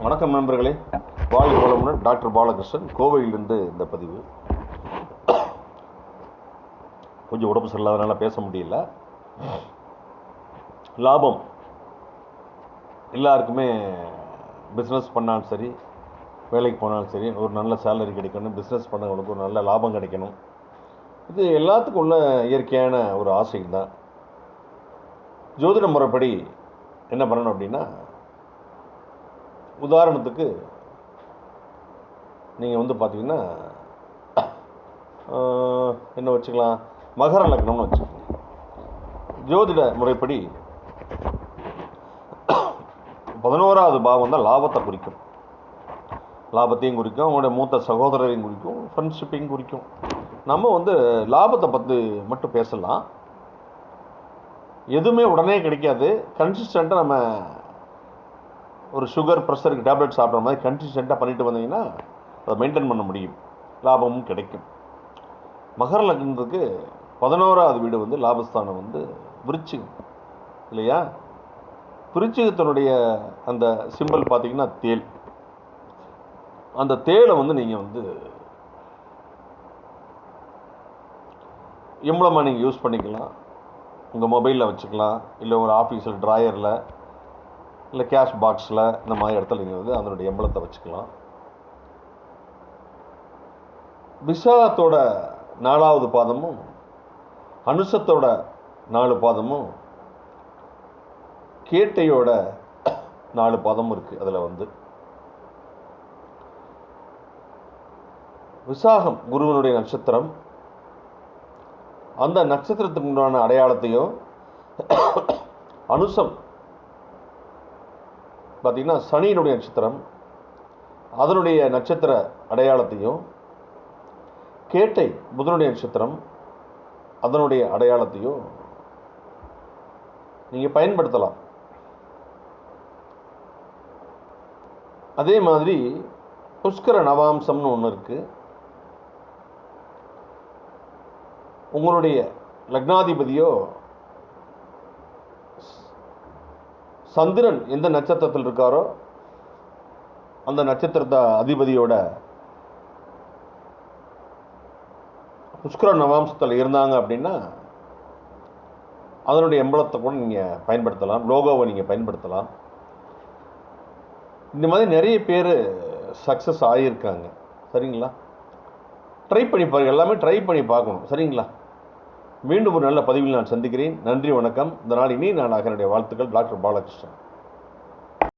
வணக்கம் நண்பர்களே, வாழ்க வளமுடன். டாக்டர் பாலகிருஷ்ணன், கோவையிலிருந்து இந்த பதிவு. கொஞ்சம் உடம்பு சரியில்லாதனால பேச முடியல. லாபம் எல்லாருக்குமே, பிஸ்னஸ் பண்ணாலும் சரி, வேலைக்கு போனாலும் சரி, ஒரு நல்ல சேலரி கிடைக்கணும், பிஸ்னஸ் பண்ணவங்களுக்கு ஒரு நல்ல லாபம் கிடைக்கணும். இது எல்லாத்துக்கும் உள்ள இயற்கையான ஒரு ஆசை தான். ஜோதிட முறைப்படி என்ன பண்ணணும் அப்படின்னா, உதாரணத்துக்கு நீங்கள் பார்த்தீங்கன்னா என்ன வச்சுக்கலாம், மகர லக்னம்னு வச்சுக்கோங்க. ஜோதிட முறைப்படி 11வது பாவம் தான் லாபத்தை குறிக்கும். லாபத்தையும் குறிக்கும், அவங்களுடைய மூத்த சகோதரரையும் குறிக்கும், ஃப்ரெண்ட்ஷிப்பையும் குறிக்கும். நம்ம லாபத்தை பற்றி மட்டும் பேசலாம். எதுவுமே உடனே கிடைக்காது. கன்சிஸ்டண்ட்டாக நம்ம ஒரு சுகர் ப்ரெஷருக்கு டேப்லெட் சாப்பிட்ற மாதிரி கன்சிஸ்டண்ட்டாக பண்ணிட்டு வந்தீங்கன்னா அதை மெயின்டைன் பண்ண முடியும், லாபமும் கிடைக்கும். மகர லக்னத்துக்கு 11வது வீடு லாபஸ்தானம் விருச்சிகம் இல்லையா? விருச்சிகத்தினுடைய அந்த சிம்பிள் பார்த்தீங்கன்னா தேல். அந்த தேலை நீங்கள் எம்பளமாக நீங்கள் யூஸ் பண்ணிக்கலாம். உங்கள் மொபைலில் வச்சுக்கலாம், இல்லை ஒரு ஆஃபீஸில் ட்ராயரில், இல்லை கேஷ் பாக்ஸில், இந்த மாதிரி இடத்துல நீங்கள் அதனுடைய எம்பளத்தை வச்சுக்கலாம். விசாகத்தோட 4வது பாதமும் அனுசத்தோட 4 பாதமும் கேட்டையோட 4 பாதமும் இருக்குது. அதில் விசாகம் குருவனுடைய நட்சத்திரம். அந்த நட்சத்திரத்துக்கு உண்டான அடையாளத்தையும், அனுசம் பார்த்தீங்கன்னா சனியினுடைய நட்சத்திரம், அதனுடைய நட்சத்திர அடையாளத்தையும், கேட்டை புதனுடைய நட்சத்திரம், அதனுடைய அடையாளத்தையும் நீங்கள் பயன்படுத்தலாம். அதே மாதிரி புஷ்கர நவாம்சம்னு ஒன்று இருக்குது. உங்களுடைய லக்னாதிபதியோ சந்திரன் எந்த நட்சத்திரத்தில் இருக்காரோ அந்த நட்சத்திரத்த அதிபதியோட புஷ்கர நவாம்சத்தில் இருந்தாங்க அப்படின்னா அதனுடைய எம்பளத்தை கூட நீங்கள் பயன்படுத்தலாம், லோகோவை நீங்கள் பயன்படுத்தலாம். இந்த மாதிரி நிறைய பேர் சக்ஸஸ் ஆகியிருக்காங்க. சரிங்களா? ட்ரை பண்ணி பாருங்கள், எல்லாமே ட்ரை பண்ணி பார்க்கணும். சரிங்களா? மீண்டும் ஒரு நல்ல பதிவில் நான் சந்திக்கிறேன். நன்றி, வணக்கம். இந்த நாள் இனி நாளாக என்னுடைய வாழ்த்துக்கள். டாக்டர் பாலகிருஷ்ணன்.